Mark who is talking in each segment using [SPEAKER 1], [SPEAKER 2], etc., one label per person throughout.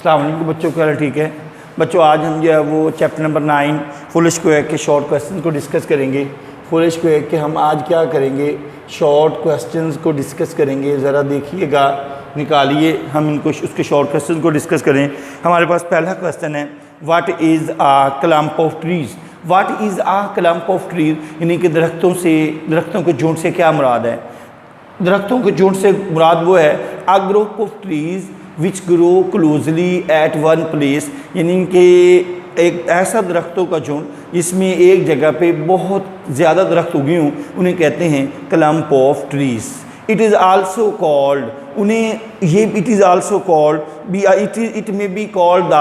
[SPEAKER 1] अस्सलाम वालेकुम बच्चों, क्या हाल ठीक है बच्चों। आज हम जो है वो चैप्टर नंबर 9 फुल स्क्वायर के शॉर्ट क्वेश्चन को डिस्कस करेंगे। फुल स्क्वायर के हम आज क्या करेंगे, शॉर्ट क्वेश्चंस को डिस्कस करेंगे। ज़रा देखिएगा, निकालिए, हम इनको उसके शॉर्ट क्वेश्चन को डिस्कस करें। हमारे पास पहला क्वेश्चन है, what is a clump of trees. What is a clump of trees, यानी कि दरख्तों के झुंड से क्या मुराद है। दरख्तों के झुंड से मुराद वो है a group of trees which grow closely at one place, यानी कि एक ऐसा दरख्तों का झुंड जिसमें एक जगह पे बहुत ज़्यादा दरख्त उगे हों, उन्हें कहते हैं clump of trees. It is also called, it may be called the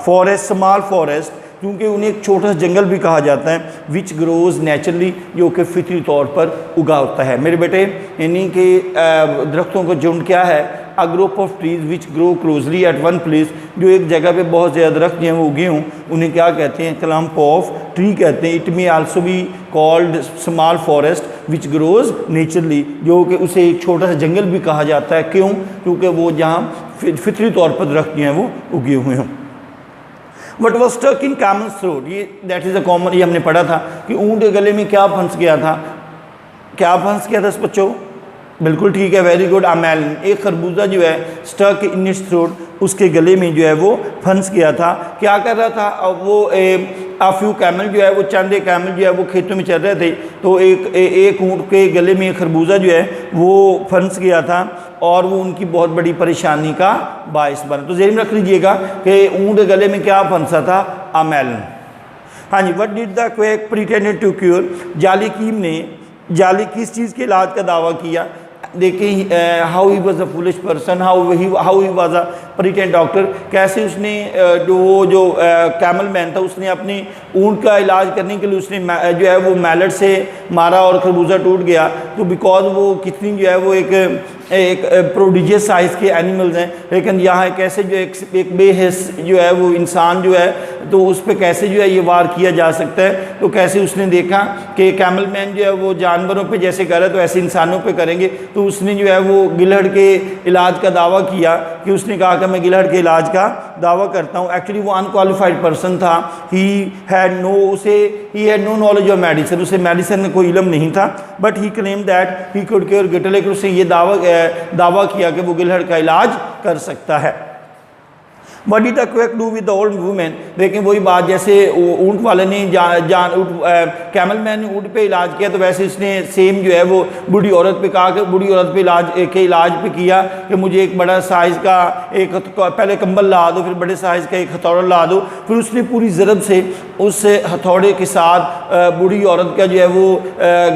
[SPEAKER 1] forest, small forest, क्योंकि उन्हें एक छोटा सा जंगल भी कहा जाता है। विच ग्रोज नेचुरली, जो कि फितरी तौर पर उगा होता है। मेरे बेटे, यानी कि दरख्तों का झुंड क्या है, a group of trees which grow closely at one place, जो एक जगह पे बहुत ज़्यादा दरख्त जो हैं वो उगे हों, उन्हें क्या कहते हैं, क्लम्प ऑफ ट्री कहते हैं। It may also be called small forest which grows naturally, जो कि उसे एक छोटा सा जंगल भी कहा जाता है। क्यों? क्योंकि वो जहाँ फितरी तौर पर दरख्त जो हैं वो उगे हुए हों। What was stuck in camel's throat, ये दैट इज़ अ कॉमन, ये हमने पढ़ा था कि ऊँट के गले में क्या फंस गया था। क्या फंस गया था बच्चों? बिल्कुल ठीक है, वेरी गुड, अमेलन। एक खरबूजा जो है स्टक इन इट्स थ्रोट, उसके गले में जो है वो फंस गया था। क्या कर रहा था वो, फ्यू कैमल जो है वो, चंद कैमल जो है वो खेतों में चल रहे थे, तो एक ऊँट के गले में खरबूजा जो है वो फंस गया था और वो उनकी बहुत बड़ी परेशानी का बायस बना। तो ज़हन में रख लीजिएगा कि ऊँट के गले में क्या फंसा था, अमेलन। हाँ जी, what did the quack pretended to cure, जाली किस चीज़ के इलाज का दावा किया। देखें, how he was a foolish person, how he was a pretend doctor, कैसे उसने जो कैमल मैन था उसने अपने ऊँट का इलाज करने के लिए उसने जो है वो मैलेट से मारा और खरबूजा टूट गया। तो बिकॉज वो कितनी जो है वो एक प्रोडिजियस साइज़ के एनिमल्स हैं, लेकिन यहाँ कैसे जो एक बेहस जो है वो इंसान जो है, तो उस पर कैसे जो है ये वार किया जा सकता है। तो कैसे उसने देखा कि कैमल मैन जो है वो जानवरों पे जैसे करे तो ऐसे इंसानों पे करेंगे, तो उसने जो है वो गिलहड़ के इलाज का दावा किया कि उसने कहा कि मैं गिलहड़ के इलाज का दावा करता हूँ। एक्चुअली वो अनक्वालिफाइड पर्सन था, he had no knowledge of medicine, उसे मेडिसिन में कोई इल्म नहीं था, but he claim that he could cure गिलहड़, लेकिन उसने ये दावा किया कि वो गिलहड़ का इलाज कर सकता है। What did the quack do with the old woman? देखें वही बात, जैसे ऊँट वाले ने कैमल मैन ने ऊँट पे इलाज किया, तो वैसे इसने सेम जो है वो बूढ़ी औरत पे कहा कि बूढ़ी औरत पे इलाज पे किया कि मुझे एक बड़ा साइज़ का पहले कंबल ला दो, फिर बड़े साइज़ का एक हथौड़ा ला दो। फिर उसने पूरी ज़रब से उस हथौड़े के साथ बूढ़ी औरत का जो है वो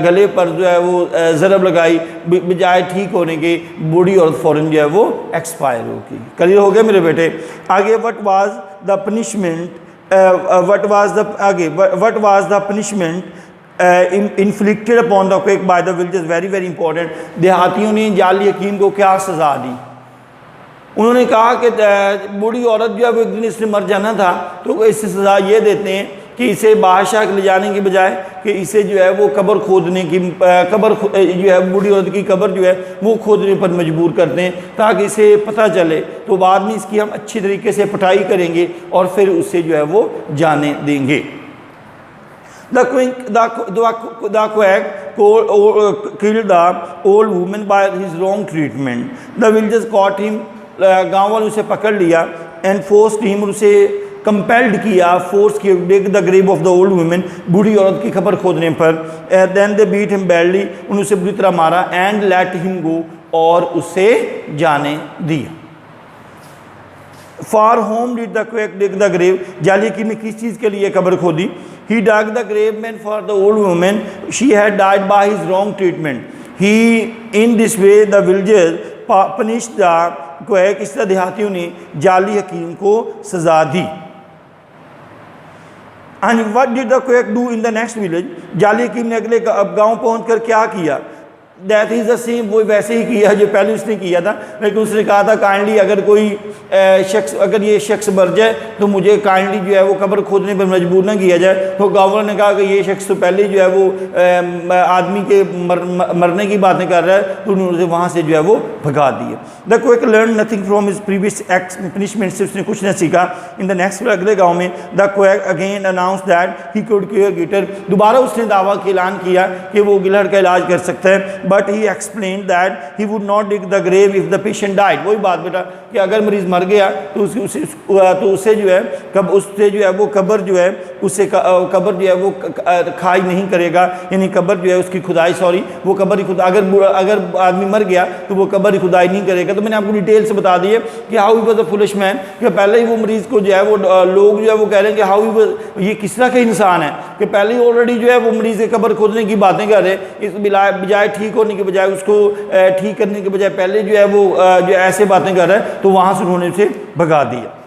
[SPEAKER 1] गले पर जो है वो ज़रब लगाई, बजाय ठीक होने के बूढ़ी औरत फ़ौरन जो है वो एक्सपायर होगी। क्लियर हो गया मेरे बेटे। आगे what was the punishment inflicted upon the quack by the villagers, very very important. देहातियों ने जाली हकीम को क्या सज़ा दी? उन्होंने कहा कि बूढ़ी औरत जो है वो एक दिन इसने मर जाना था, तो इससे सज़ा ये देते हैं कि इसे बादशाह ले जाने के बजाय कि इसे जो है वो कब्र खोदने की जो है बूढ़ी औरत की कब्र जो है वो खोदने पर मजबूर करते हैं, ताकि इसे पता चले, तो बाद में इसकी हम अच्छी तरीके से पिटाई करेंगे और फिर उससे जो है वो जाने देंगे। The quack killed the old woman by his wrong treatment. The villagers caught him, गाँव वालों उसे पकड़ लिया, and forced him, उसे कंपेल्ड किया, फोर्स किया, dig the grave of the old women, बूढ़ी औरत की खबर खोदने पर। Then they beat him badly, उन्होंने उसे बुरी तरह मारा, एंड लेट हिम गो, और उसे जाने दिया। For whom did the quack dig the grave, जालिकी ने किस चीज़ के लिए कब्र खोदी? He dug the grave man for the old women, she had died by his wrong treatment. He in this way the villagers punish the quack, इस तरह देहातियों ने जाली हकीम को सजा दी। And what did the quack do in the next village, जाली हकीम ने अगले गाँव पहुँच कर क्या किया? दैट इज़ द सेम, वो वैसे ही किया जो पहले उसने किया था, लेकिन उसने कहा था काइंडली अगर कोई शख्स, अगर ये शख्स मर जाए तो मुझे काइंडली जो है वो कब्र खोदने पर मजबूर ना किया जाए। तो गवर्नर ने कहा कि ये शख्स तो पहले जो है वो आदमी के मरने की बातें कर रहा है, तो उन्होंने वहाँ से जो है वो भगा दिए। The quake learn nothing from his previous act punishment से उसने कुछ न सीखा। इन द नेक्स्ट अगले गाँव में the quack again announce that he could cure गिलहर, दोबारा उसने दावा का ऐलान किया कि वो गिलहर का इलाज कर सकता है। But he explain that he would not dig the grave if the patient died. वही बात बेटा कि अगर मरीज मर गया तो उससे जो है उससे जो है वो कब्र जो है उससे कब्र जो है वो खाई नहीं करेगा, यानी कब्र जो है उसकी खुदाई, सॉरी वो कब्र ही खुदा, अगर आदमी मर गया तो वो कब्र ही खुदाई नहीं करेगा। तो मैंने आपको डिटेल से बता दी है कि how he was a foolish man, कि पहले ही वो मरीज़ को जो है वो लोग जो है वो कह रहे हैं कि हाउ ही वाज, ये किस तरह का इंसान है कि पहले ही ऑलरेडी जो है वो मरीज़ के कब्र खोदने की बातें कर रहे हैं, इस बजाय ठीक होने के बजाय उसको ठीक करने के बजाय पहले जो है वो जो ऐसे बातें कर रहा है, तो वहाँ से उन्होंने उसे भगा दिया।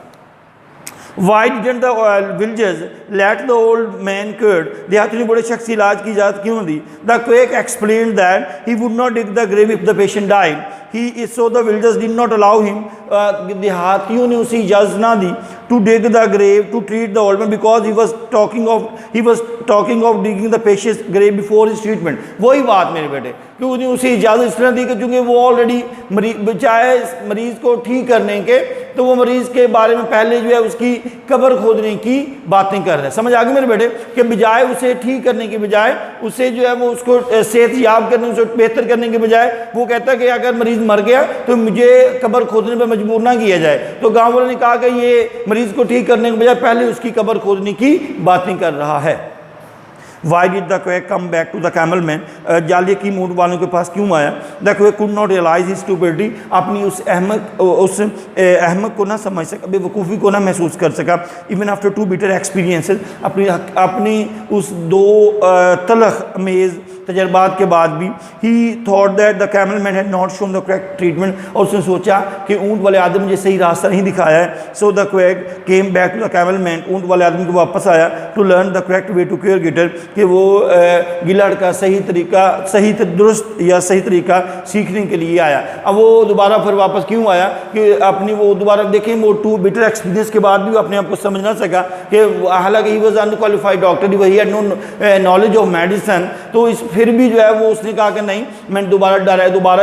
[SPEAKER 1] Why didn't the villagers let the old man cured? देहात ने बड़े शख्स इलाज की इजाज़त क्यों दी? The quake explained that he would not dig the grave if the patient died. He is so the villagers did not allow him. देहातियों ने उसे इजाज़त ना दी to dig the grave, to treat the old man, because he was talking of digging the patient's grave before his treatment. वही बात मेरे बेटे कि उन्हें उसे इजाज़त इसलिए दी कि चूँकि वो ऑलरेडी बचाए मरीज़ को ठीक करने के, तो वो मरीज़ के बारे में पहले जो है उसकी कब्र खोदने की बातें कर रहे हैं। समझ आ गई मेरे बेटे कि बजाय उसे ठीक करने के बजाय उसे जो है वो उसको सेहत याब करने, उसे बेहतर करने के बजाय वो कहता है कि अगर मरीज़ मर गया तो मुझे कब्र खोदने पर मजबूर ना किया जाए। तो गाँव वालों ने कहा कि ये मरीज़ को ठीक करने के बजाय पहले उसकी कब्र खोदने की बातें कर रहा है। Why did the quack come back to the camel man? जालिया की ऊँट वालों के पास क्यों आया? The quack could not realize his stupidity, अपनी उस अहमक को ना समझ सका, बेवकूफ़ी को ना महसूस कर सका। Even after two bitter experiences, अपनी उस दो तलख मेज़ तजर्बात के बाद भी he thought that the camel man had not shown the correct treatment, और उसने सोचा कि ऊँट वाले आदमी मुझे सही रास्ता नहीं दिखाया है। So the quack came back to the camel man, ऊँट वाले आदमी को वापस आया to learn the correct way to cure गिलहर, कि वो गिलहर का सही तरीका, दुरुस्त या सही तरीका सीखने के लिए आया। अब वो दोबारा फिर वापस क्यों आया कि अपनी वो दोबारा देखें, वो टू बिटर एक्सपीरियंस के बाद भी अपने आप को समझ ना सका कि हालांकि ही वॉज अनक्वालिफाइड डॉक्टर, वही had no knowledge of medicine, तो इस फिर भी जो है वो उसने कहा कि नहीं, मैं दोबारा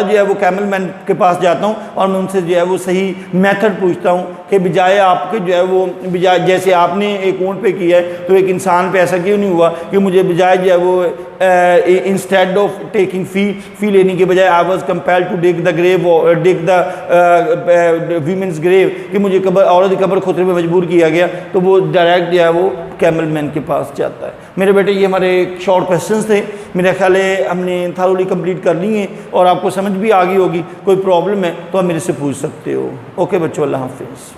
[SPEAKER 1] जो है वो कैमल मैन के पास जाता हूँ और मैं उनसे जो है वो सही मेथड पूछता हूँ कि बजाय आपके जो है वो बजाय जैसे आपने एक ऊँट पे किया है तो एक इंसान पे ऐसा क्यों नहीं हुआ कि मुझे बजाय जो है वो इंस्टेड ऑफ टेकिंग फ़ी लेने के बजाय I was compelled to dig the grave, dig the women's grave, कि मुझे औरत की कब्र खोदने में मजबूर किया गया, तो वो डायरेक्ट जो है वो कैमल मैन के पास जाता है। मेरे बेटे ये हमारे शॉर्ट क्वेश्चंस थे, मेरे ख्याल है हमने थारोली कंप्लीट कर ली हैं और आपको समझ भी आ गई होगी। कोई प्रॉब्लम है तो आप मेरे से पूछ सकते हो। ओके बच्चों, अल्लाह हाफिज़।